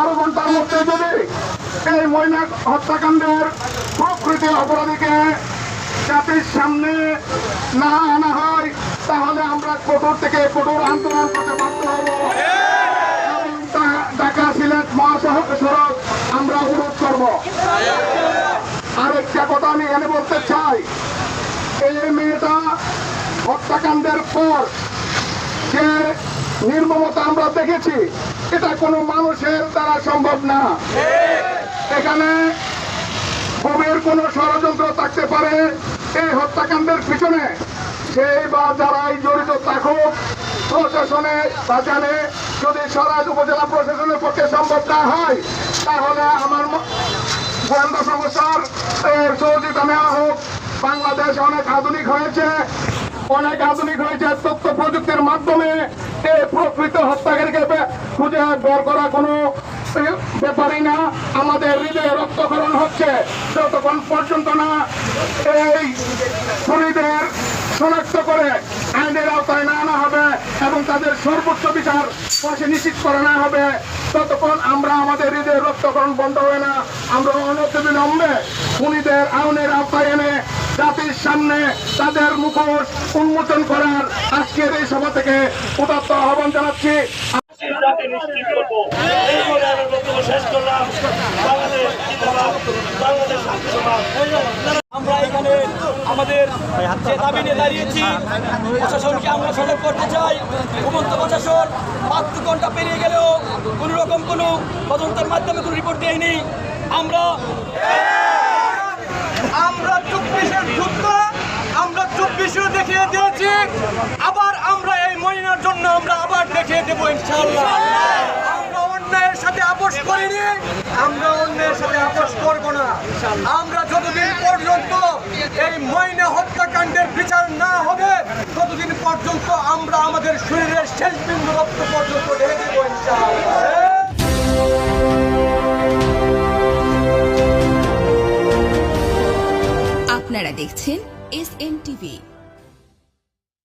12 ঘন্টার মধ্যে যদি এই ময়না হত্যাকাণ্ডের প্রকৃত অপরাধীকে জাতির সামনে না আনা হয়, তাহলে আমরা কঠোর থেকে কঠোর আন্দোলন করতে বাধ্য হব। ঢাকা সিলেট মহাসড়ক আমরা অবরোধ করব। আরেকটা কথা আমি এখানে বলতে চাই, এই মেয়েটা হত্যাকাণ্ডের পর যে নির্মমতা আমরা দেখেছি, এটা কোনো মানুষের দ্বারা সম্ভব না। এখানে খুবের কোনো ষড়যন্ত্র থাকতে পারে এই হত্যাকাণ্ডের পিছনে। সেই বা যারাই জড়িত থাকুক, প্রশাসনে বা জানে, যদি সরাইল উপজেলা প্রশাসনের পক্ষে সম্ভব না হয়, তাহলে আমার গোয়েন্দা সংস্থার সহযোগিতা নেওয়া হোক। বাংলাদেশ অনেক আধুনিক হয়েছে, তথ্য প্রযুক্তির মাধ্যমে এই প্রকৃত হত্যাকারীকে খুঁজে বের করা কোনো ব্যাপারই না। আমাদের হৃদয়ে রক্তক্ষরণ হচ্ছে যতক্ষণ পর্যন্ত না এই খুনিদের শনাক্ত করে আইনের আওতায় না আনা হবে এবং তাদের সর্বোচ্চ বিচার পাশে নিশ্চিত করা না হবে, ততক্ষণ আমরা আমাদের হৃদয়ের রক্তক্ষরণ বন্ধ হবে না। আমরা অনতিবিলম্বে খুনিদের আইনের আওতায় এনে জাতির সামনে তাদের মুখোশ উন্মোচন করার আজকের এই সভা থেকে উদাত্ত আহ্বান জানাচ্ছি। আমরা এখানে আমাদের যে দাবি নিয়ে দাঁড়িয়েছি, প্রশাসনকে আমরা সতর্ক করতে চাই। ঘুমন্ত প্রশাসন 5 ঘন্টা পেরিয়ে গেলেও কোনো রকম কোনো তদন্তের মাধ্যমে কোনো রিপোর্ট দেয়নি। আমরা 24-এর যুদ্ধ আমরা 24-এও দেখিয়ে দিয়েছি, আবার আমরা এই মহিনার জন্য আমরা আবার দেখিয়ে দেবো ইনশাআল্লাহ। আমরা অন্যায়ের সাথে আপোষ করিনি, আমরা অন্যায়ের সাথে আপোষ করব না। আমরা যতদিন পর্যন্ত এই মহিনা হত্যাকাণ্ডের বিচার না হবে, ততদিন পর্যন্ত আমরা আমাদের শরীরের শেষ বিন্দু রক্ত পর্যন্ত ঢেলে দেবো ইনশাআল্লাহ। আপনারা দেখছেন SN TV।